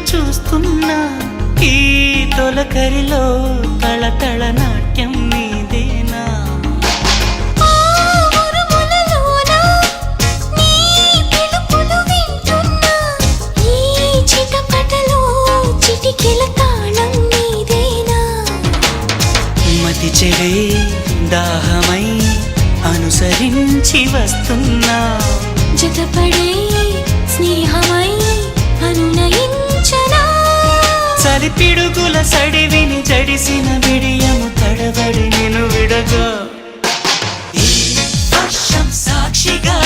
చూస్తున్నా ఈ తొలకరిలో తళతళ నాట్యం నీదేనా మతి చెడే దాహమై అనుసరించి వస్తున్నా జతపడే స్నేహమై అనునయించనా చలిపిడుగుల సడివిని జడిసిన బిడియము తడబడి నిన్ను విడగా ఈ వర్షం సాక్షిగా